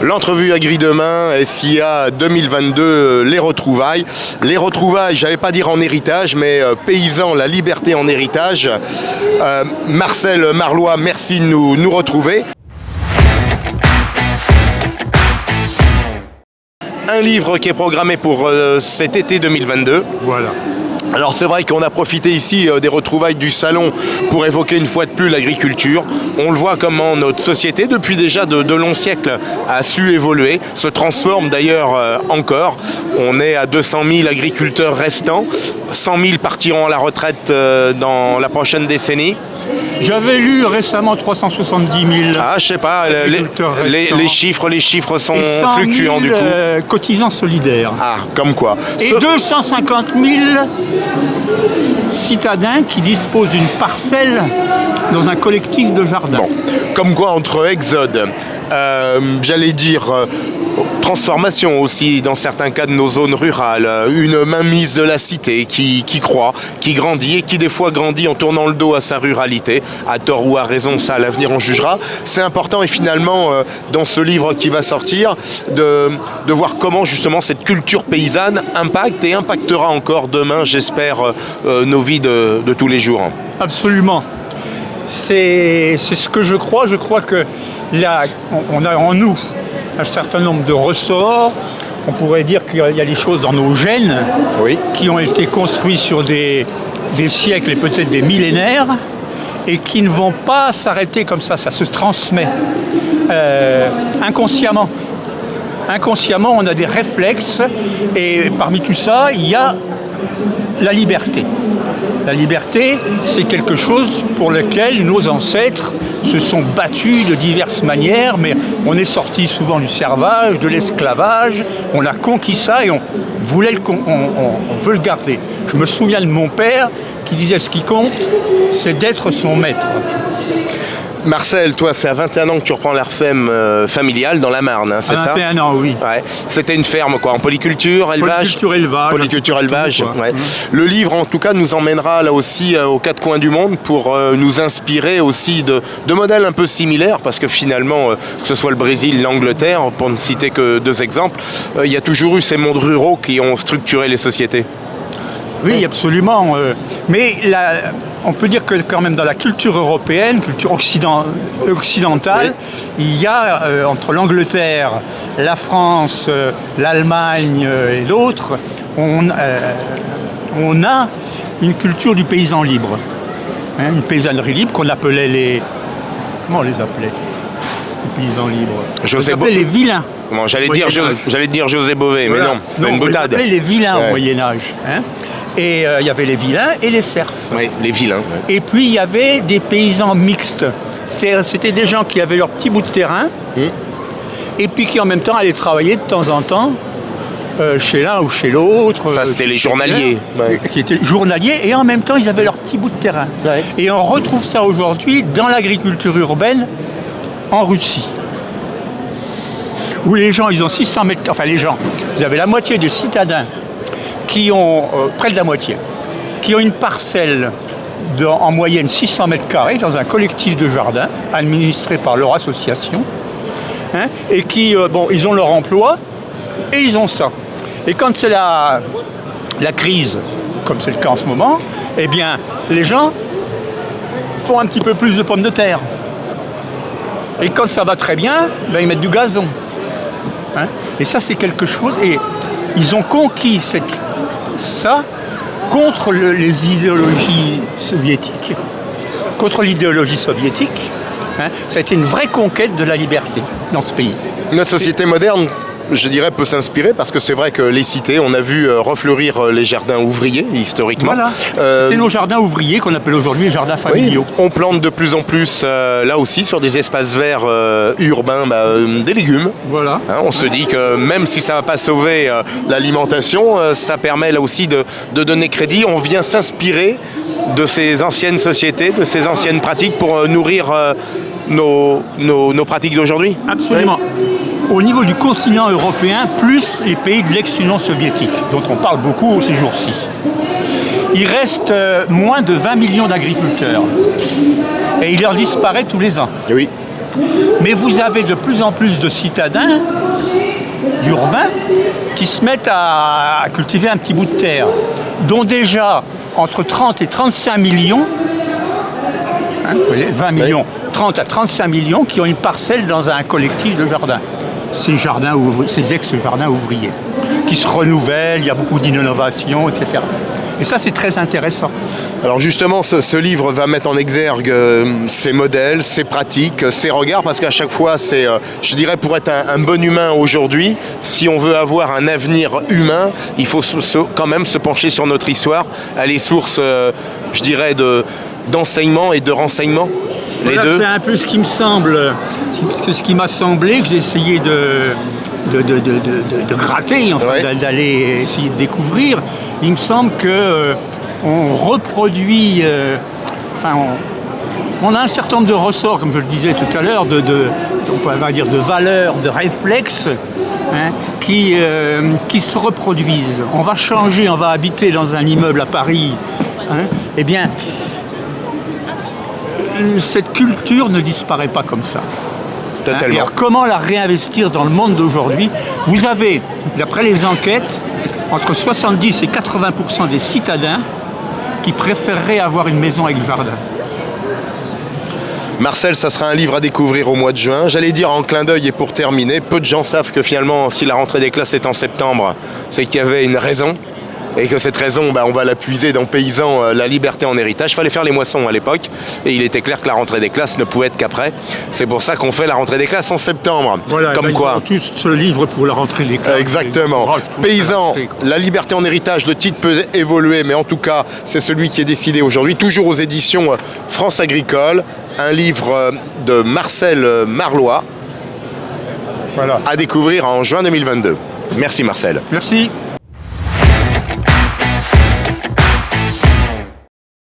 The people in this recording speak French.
L'entrevue Agri demain, SIA 2022, les retrouvailles. Les retrouvailles, j'allais pas dire en héritage, mais paysans, la liberté en héritage. Marcel Marlois, merci de nous retrouver. Un livre qui est programmé pour cet été 2022. Voilà. Alors c'est vrai qu'on a profité ici des retrouvailles du salon pour évoquer une fois de plus l'agriculture. On le voit comment notre société, depuis déjà de longs siècles, a su évoluer, se transforme d'ailleurs encore. On est à 200 000 agriculteurs restants, 100 000 partiront à la retraite dans la prochaine décennie. J'avais lu récemment 370 000. Ah, je sais pas, les chiffres sont et 100 000 fluctuants du coup. Cotisants solidaires. Ah, comme quoi. Et 250 000 citadins qui disposent d'une parcelle dans un collectif de jardin. Bon, comme quoi entre exode, j'allais dire transformation aussi dans certains cas de nos zones rurales, une mainmise de la cité qui croît, qui grandit et qui des fois grandit en tournant le dos à sa ruralité, à tort ou à raison, ça à l'avenir on jugera. C'est important et finalement dans ce livre qui va sortir de voir comment justement cette culture paysanne impacte et impactera encore demain, j'espère, nos vies de tous les jours. Absolument. C'est ce que je crois. Je crois que là, on a en nous un certain nombre de ressorts. On pourrait dire qu'il y a des choses dans nos gènes qui ont été construits sur des siècles et peut-être des millénaires et qui ne vont pas s'arrêter comme ça. Ça se transmet inconsciemment. Inconsciemment, on a des réflexes et parmi tout ça, il y a la liberté. La liberté, c'est quelque chose pour lequel nos ancêtres se sont battus de diverses manières, mais on est sorti souvent du servage, de l'esclavage, on a conquis ça et on veut le garder. Je me souviens de mon père qui disait ce qui compte, c'est d'être son maître. Marcel, toi, c'est à 21 ans que tu reprends la ferme familiale dans la Marne, hein, c'est ça ? 21 ans, oui. Ouais. C'était une ferme, quoi, en polyculture, élevage ? Polyculture, élevage. Ouais. Le livre, en tout cas, nous emmènera là aussi aux quatre coins du monde pour nous inspirer aussi de modèles un peu similaires, parce que finalement, que ce soit le Brésil, l'Angleterre, pour ne citer que deux exemples, il y a toujours eu ces mondes ruraux qui ont structuré les sociétés. Oui, absolument. Mais on peut dire que quand même dans la culture européenne, culture occidentale, il y a entre l'Angleterre, la France, l'Allemagne et d'autres, on a une culture du paysan libre. Une paysannerie libre qu'on appelait les... Comment on les appelait ? Les paysans libres. On les appelait les vilains. Bon, j'allais dire José Bové, voilà. Mais non, c'est une boutade. On les appelait les vilains au Moyen-Âge. Et il y avait les vilains et les serfs. Oui, les vilains. Ouais. Et puis il y avait des paysans mixtes. C'était des gens qui avaient leur petit bout de terrain et puis qui en même temps allaient travailler de temps en temps chez l'un ou chez l'autre. Ça, c'était les journaliers. Qui étaient journaliers et en même temps ils avaient leur petit bout de terrain. Ouais. Et on retrouve ça aujourd'hui dans l'agriculture urbaine en Russie. Où les gens, ils ont 600 mètres... Enfin les gens, vous avez la moitié des citadins qui ont, près de la moitié, qui ont une parcelle en moyenne 600 mètres carrés dans un collectif de jardin administré par leur association, et qui, ils ont leur emploi et ils ont ça. Et quand c'est la crise, comme c'est le cas en ce moment, eh bien, les gens font un petit peu plus de pommes de terre. Et quand ça va très bien, ils mettent du gazon. Et ça, c'est quelque chose... Et ils ont conquis ça contre les idéologies soviétiques. Contre l'idéologie soviétique, ça a été une vraie conquête de la liberté dans ce pays. Notre société moderne, je dirais, peut s'inspirer parce que c'est vrai que les cités, on a vu refleurir les jardins ouvriers historiquement. Voilà, c'était nos jardins ouvriers qu'on appelle aujourd'hui les jardins familiaux. Oui, on plante de plus en plus, là aussi, sur des espaces verts urbains, des légumes. Voilà. On se dit que même si ça ne va pas sauver l'alimentation, ça permet là aussi de donner crédit. On vient s'inspirer de ces anciennes sociétés, de ces anciennes pratiques pour nourrir nos pratiques d'aujourd'hui. Absolument. Oui. Au niveau du continent européen, plus les pays de l'ex-Union soviétique, dont on parle beaucoup ces jours-ci. Il reste moins de 20 millions d'agriculteurs. Et il leur disparaît tous les ans. Oui. Mais vous avez de plus en plus de citadins urbains qui se mettent à cultiver un petit bout de terre, dont déjà entre 30 et 35 millions, 20 millions, 30 à 35 millions qui ont une parcelle dans un collectif de jardins. Ces ex-jardins ouvriers, qui se renouvellent, il y a beaucoup d'innovations, etc. Et ça, c'est très intéressant. Alors justement, ce livre va mettre en exergue ces modèles, ces pratiques, ces regards, parce qu'à chaque fois, c'est, je dirais, pour être un bon humain aujourd'hui, si on veut avoir un avenir humain, il faut quand même se pencher sur notre histoire, à les sources, je dirais, d'enseignement et de renseignement. Voilà, c'est un peu ce qui me semble, c'est ce qui m'a semblé, que j'ai essayé de gratter, enfin, d'aller essayer de découvrir. Il me semble que on reproduit, on a un certain nombre de ressorts, comme je le disais tout à l'heure, on va dire de valeurs, de réflexes, qui se reproduisent. On va changer, on va habiter dans un immeuble à Paris, eh bien, cette culture ne disparaît pas comme ça. Totalement. Alors, comment la réinvestir dans le monde d'aujourd'hui? Vous avez, d'après les enquêtes, entre 70 et 80% des citadins qui préféreraient avoir une maison avec jardin. Marcel, ça sera un livre à découvrir au mois de juin. J'allais dire en clin d'œil et pour terminer, peu de gens savent que finalement, si la rentrée des classes est en septembre, c'est qu'il y avait une raison. Et que cette raison, on va la puiser dans Paysans, la liberté en héritage. Il fallait faire les moissons à l'époque, et il était clair que la rentrée des classes ne pouvait être qu'après. C'est pour ça qu'on fait la rentrée des classes en septembre. Voilà, comme quoi. Tous ce livre pour la rentrée des classes. Exactement. Paysans, la liberté en héritage, le titre peut évoluer, mais en tout cas, c'est celui qui est décidé aujourd'hui. Toujours aux éditions France Agricole, un livre de Marcel Marlois, à découvrir en juin 2022. Merci Marcel. Merci.